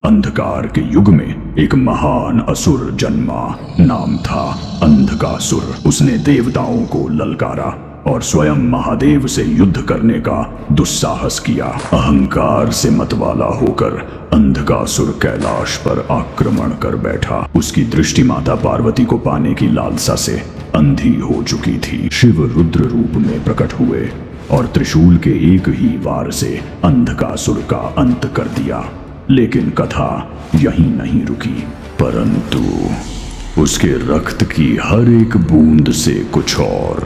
अंधकार के युग में एक महान असुर जन्मा। नाम था अंधकासुर। उसने देवताओं को ललकारा और स्वयं महादेव से युद्ध करने का दुस्साहस किया। अहंकार से मतवाला होकर अंधकासुर कैलाश पर आक्रमण कर बैठा। उसकी दृष्टि माता पार्वती को पाने की लालसा से अंधी हो चुकी थी। शिव रुद्र रूप में प्रकट हुए और त्रिशूल के एक ही वार से अंधकासुर का अंत कर दिया। लेकिन कथा यहीं नहीं रुकी, परंतु उसके रक्त की हर एक बूंद से कुछ और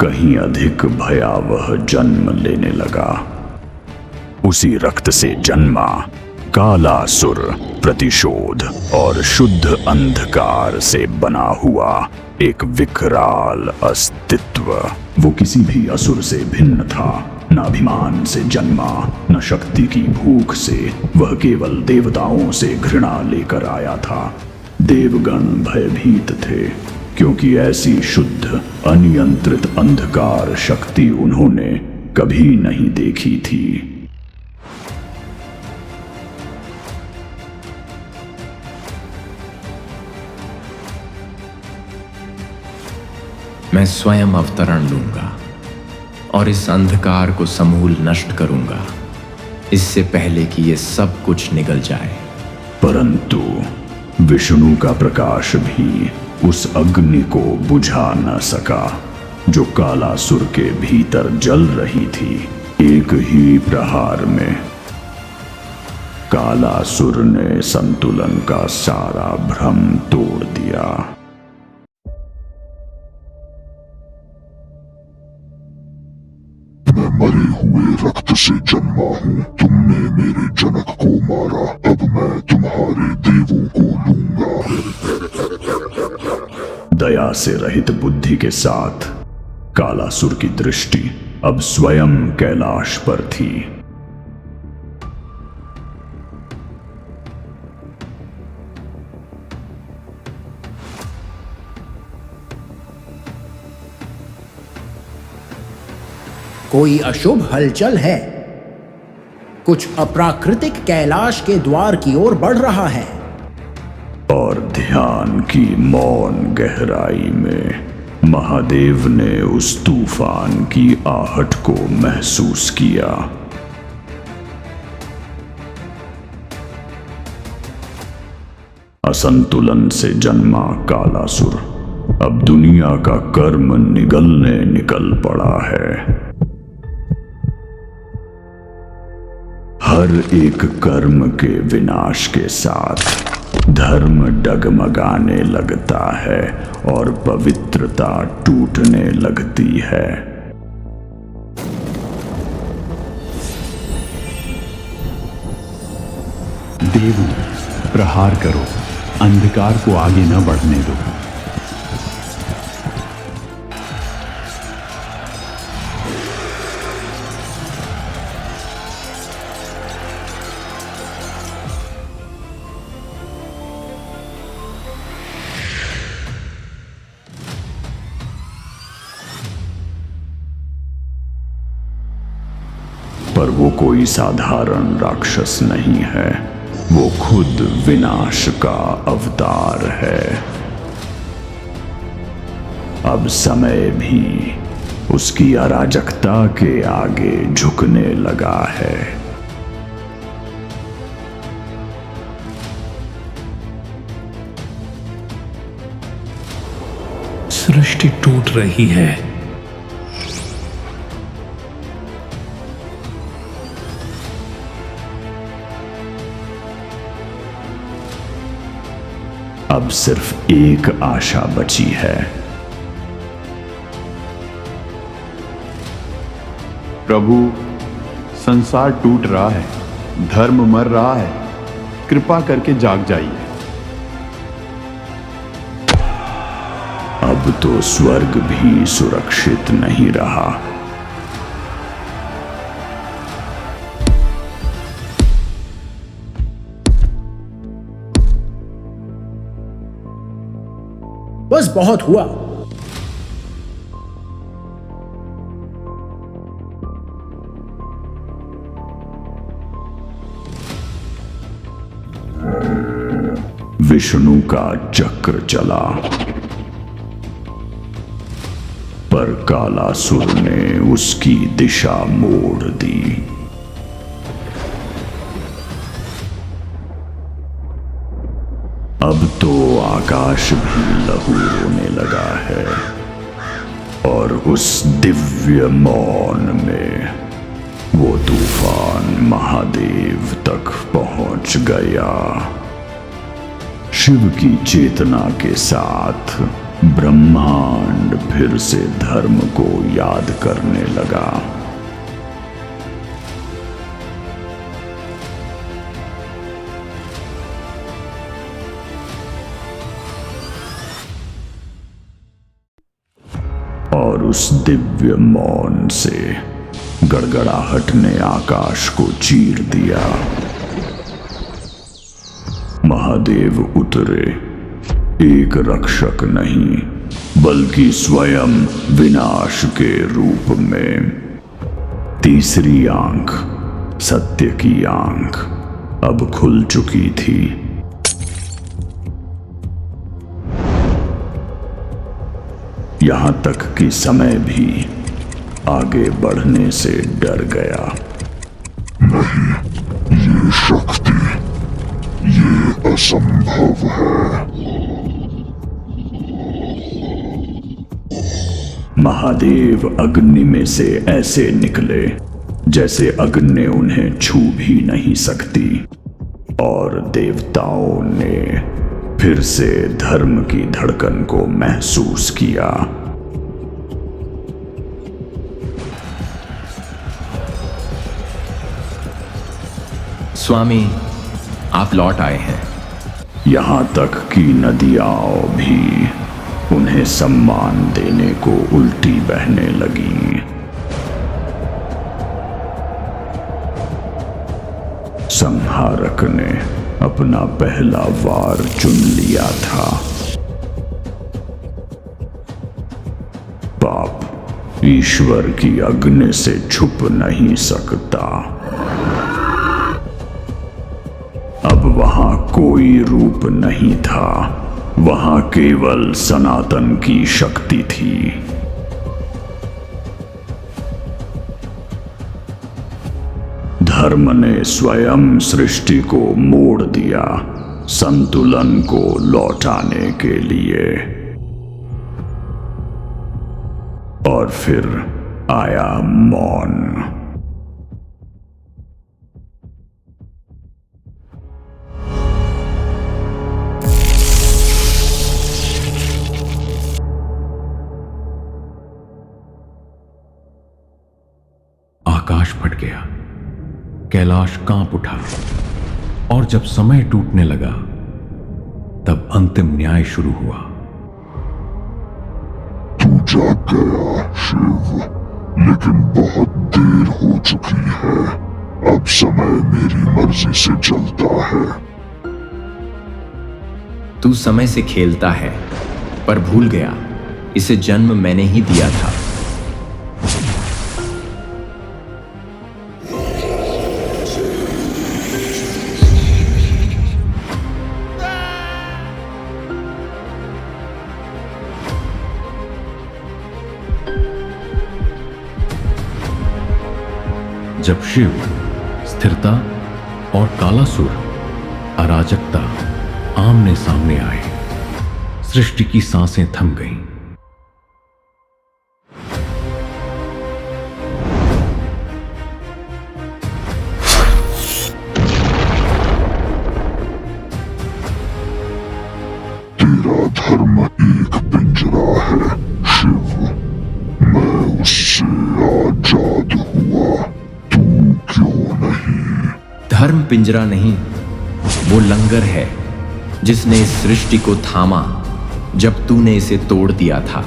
कहीं अधिक भयावह जन्म लेने लगा। उसी रक्त से जन्मा कालासुर प्रतिशोध और शुद्ध अंधकार से बना हुआ एक विकराल अस्तित्व। वो किसी भी असुर से भिन्न था। न अभिमान से जन्मा, न शक्ति की भूख से। वह केवल देवताओं से घृणा लेकर आया था। देवगण भयभीत थे, क्योंकि ऐसी शुद्ध अनियंत्रित अंधकार शक्ति उन्होंने कभी नहीं देखी थी। मैं स्वयं अवतरण लूंगा और इस अंधकार को समूल नष्ट करूंगा, इससे पहले कि ये सब कुछ निगल जाए। परंतु विष्णु का प्रकाश भी उस अग्नि को बुझा न सका जो कालासुर के भीतर जल रही थी। एक ही प्रहार में कालासुर ने संतुलन का सारा भ्रम तोड़ दिया। मैं मरे हुए रक्त से जन्मा हूँ। तुमने मेरे जनक को मारा, अब मैं तुम्हारे देवों को लूंगा। दया से रहित बुद्धि के साथ कालासुर की दृष्टि अब स्वयं कैलाश पर थी। कोई अशुभ हलचल है। कुछ अप्राकृतिक कैलाश के द्वार की ओर बढ़ रहा है। और ध्यान की मौन गहराई में महादेव ने उस तूफान की आहट को महसूस किया। असंतुलन से जन्मा कालासुर अब दुनिया का कर्म निगलने निकल पड़ा है। हर एक कर्म के विनाश के साथ धर्म डगमगाने लगता है और पवित्रता टूटने लगती है। देवों, प्रहार करो, अंधकार को आगे न बढ़ने दो। पर वो कोई साधारण राक्षस नहीं है। वो खुद विनाश का अवतार है। अब समय भी उसकी अराजकता के आगे झुकने लगा है। सृष्टि टूट रही है। अब सिर्फ एक आशा बची है। प्रभु, संसार टूट रहा है, धर्म मर रहा है, कृपा करके जाग जाइए। अब तो स्वर्ग भी सुरक्षित नहीं रहा। बस बहुत हुआ। विष्णु का चक्र चला, पर कालासुर ने उसकी दिशा मोड़ दी। अब तो आकाश भी लहू होने लगा है और उस दिव्य मौन में वो तूफान महादेव तक पहुंच गया। शिव की चेतना के साथ ब्रह्मांड फिर से धर्म को याद करने लगा। और उस दिव्य मौन से गड़गड़ाहट ने आकाश को चीर दिया। महादेव उतरे, एक रक्षक नहीं बल्कि स्वयं विनाश के रूप में। तीसरी आंख, सत्य की आंख, अब खुल चुकी थी। यहां तक कि समय भी आगे बढ़ने से डर गया। नहीं, ये शक्ति, ये असंभव है। महादेव अग्नि में से ऐसे निकले जैसे अग्नि उन्हें छू भी नहीं सकती, और देवताओं ने फिर से धर्म की धड़कन को महसूस किया। स्वामी, आप लौट आए हैं। यहां तक कि नदियां भी उन्हें सम्मान देने को उल्टी बहने लगी। संहारक ने अपना पहला वार चुन लिया था। पाप ईश्वर की अग्नि से छुप नहीं सकता। अब वहां कोई रूप नहीं था, वहां केवल सनातन की शक्ति थी। धर्म ने स्वयं सृष्टि को मोड़ दिया, संतुलन को लौटाने के लिए। और फिर आया मौन। आकाश फट गया, कैलाश कांप उठा, और जब समय टूटने लगा तब अंतिम न्याय शुरू हुआ। तू जाग गया शिव, लेकिन बहुत देर हो चुकी है। अब समय मेरी मर्जी से चलता है। तू समय से खेलता है, पर भूल गया इसे जन्म मैंने ही दिया था। जब शिव, स्थिरता और कालासुर, अराजकता आमने सामने आए, सृष्टि की सांसें थम गईं। तेरा धर्म एक पिंजरा है शिव, मैं उससे आजाद हुआ, तू क्यों नहीं? धर्म पिंजरा नहीं, वो लंगर है जिसने इस सृष्टि को थामा जब तूने इसे तोड़ दिया था।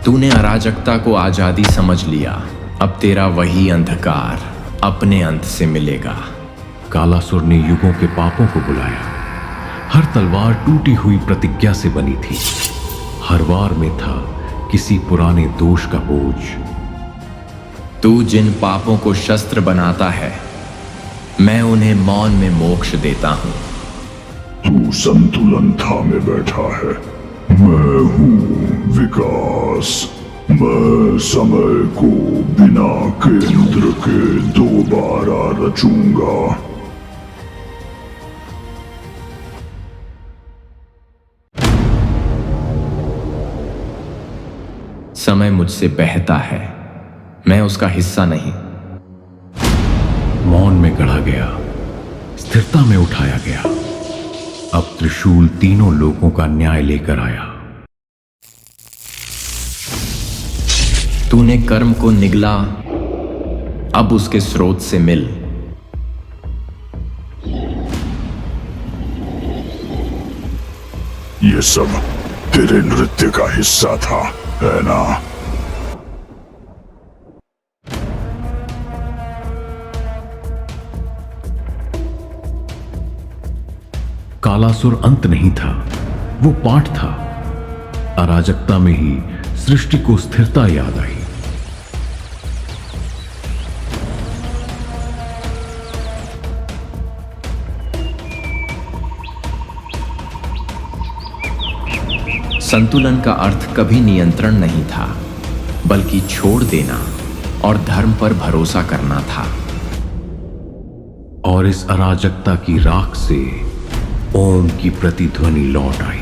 तूने अराजकता को आजादी समझ लिया। अब तेरा वही अंधकार अपने अंत से मिलेगा। कालासुर ने युगों के पापों को बुलाया। हर तलवार टूटी हुई प्रतिज्ञा से बनी थी। हर वार में था किसी पुराने दोष का बोझ। तू जिन पापों को शस्त्र बनाता है, मैं उन्हें मौन में मोक्ष देता हूं। तू संतुलन थामे बैठा है। मैं हूँ विकास। मैं समय को बिना केंद्र के दोबारा रचूंगा। समय मुझसे बहता है, मैं उसका हिस्सा नहीं। मौन में गढ़ा गया, स्थिरता में उठाया गया। अब त्रिशूल तीनों लोगों का न्याय लेकर आया। तूने कर्म को निगला, अब उसके स्रोत से मिल। ये सब तेरे नृत्य का हिस्सा था, है ना? कालासुर अंत नहीं था, वो पाठ था। अराजकता में ही सृष्टि को स्थिरता याद आई। संतुलन का अर्थ कभी नियंत्रण नहीं था, बल्कि छोड़ देना और धर्म पर भरोसा करना था। और इस अराजकता की राख से ओम की प्रतिध्वनि लौट आई।